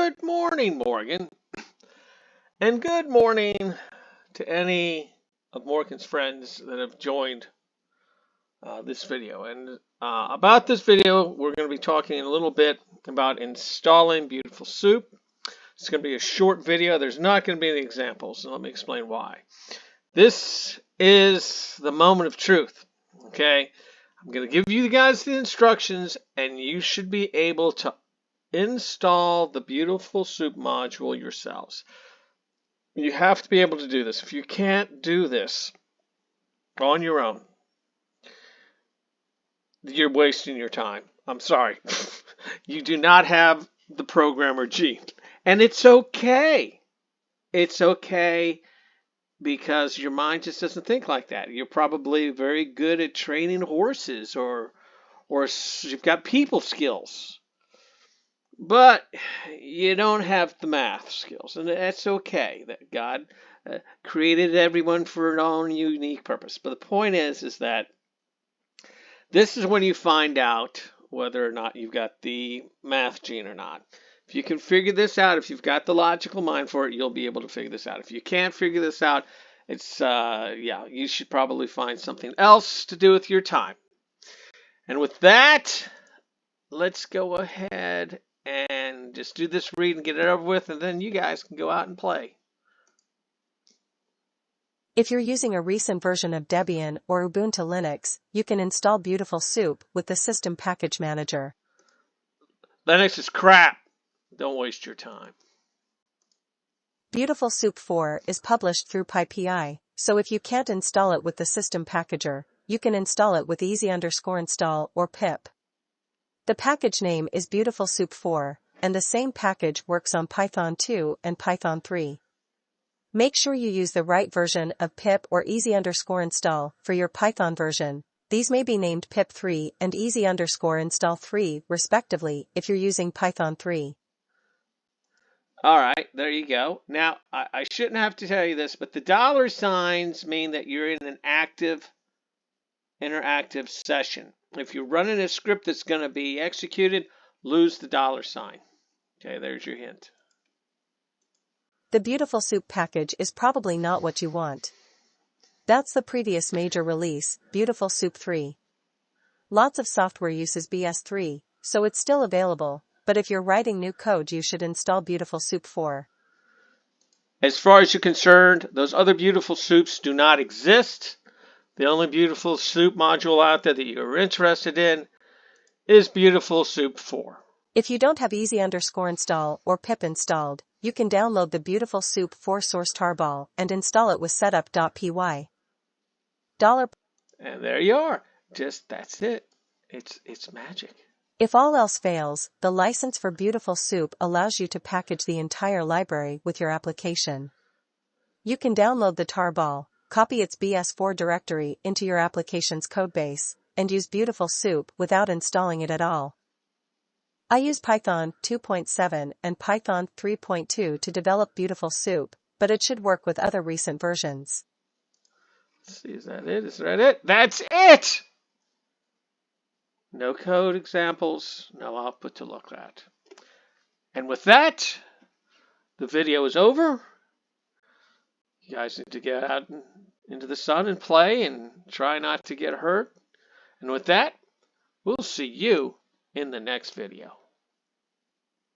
Good morning, Morgan. And good morning to any of Morgan's friends that have joined this video. And about this video, we're going to be talking a little bit about installing Beautiful Soup. It's going to be a short video. There's not going to be any examples, and let me explain why. This is the moment of truth, okay? I'm going to give you guys the instructions, and you should be able to install the Beautiful Soup module yourselves. You have to be able to do this. If you can't do this on your own, you're wasting your time. I'm sorry. You do not have the programmer gene. And it's okay. It's okay because your mind just doesn't think like that. You're probably very good at training horses or you've got people skills. But you don't have the math skills, and that's okay. That God created everyone for an own unique purpose. But the point is that this is when you find out whether or not you've got the math gene or not. If you can figure this out, if you've got the logical mind for it, you'll be able to figure this out. If you can't figure this out, it's you should probably find something else to do with your time. And with that, let's go ahead and just do this read and get it over with, and then you guys can go out and play. If you're using a recent version of Debian or Ubuntu Linux, you can install Beautiful Soup with the System Package Manager. Linux is crap. Don't waste your time. Beautiful Soup 4 is published through PyPI, so if you can't install it with the System Packager, you can install it with easy_install or pip. The package name is Beautiful Soup 4, and the same package works on Python 2 and Python 3. Make sure you use the right version of pip or easy_install for your Python version. These may be named pip 3 and easy_install 3, respectively, if you're using Python 3. All right, there you go. Now, I shouldn't have to tell you this, but the dollar signs mean that you're in an active, interactive session. If you're running a script that's going to be executed, lose the dollar sign. Okay, there's your hint. The Beautiful Soup package is probably not what you want. That's the previous major release, Beautiful Soup 3. Lots of software uses BS3, so it's still available, but if you're writing new code, you should install Beautiful Soup 4. As far as you're concerned, those other Beautiful Soups do not exist. The only Beautiful Soup module out there that you're interested in is Beautiful Soup 4. If you don't have easy_install or pip installed, you can download the Beautiful Soup 4 source tarball and install it with setup.py. And there you are. That's it. It's magic. If all else fails, the license for Beautiful Soup allows you to package the entire library with your application. You can download the tarball, copy its BS4 directory into your application's codebase, and use Beautiful Soup without installing it at all. I use Python 2.7 and Python 3.2 to develop Beautiful Soup, but it should work with other recent versions. Let's see, is that it? Is that it? That's it! No code examples, no output to look at. And with that, the video is over. You guys need to get out into the sun and play and try not to get hurt. And with that, we'll see you in the next video.